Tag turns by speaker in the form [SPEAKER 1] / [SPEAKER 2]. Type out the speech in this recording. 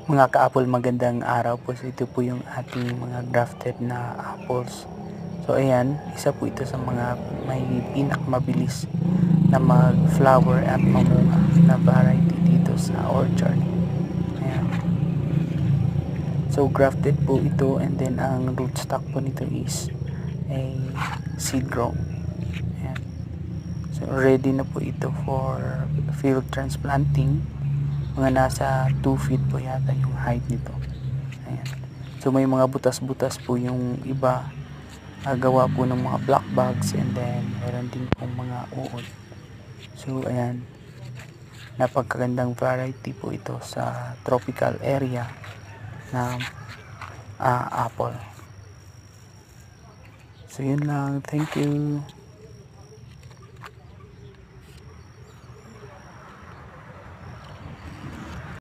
[SPEAKER 1] Mga ka-apple, magandang araw po. So, ito po yung ating mga grafted na apples. So ayan, isa po ito sa mga may pinakamabilis na mag-flower at mamunga na variety dito sa orchard. Ayan. So grafted po ito, and then ang rootstock po nito is a seed grown. Ayan. So ready na po ito for field transplanting. Mga nasa 2 feet po yata yung height nito. Ayan. So may mga butas-butas po yung iba, gawa po ng mga black bugs, and then meron din pong mga uod. So ayan, napagkagandang variety po ito sa tropical area na apple. So yun lang, thank you.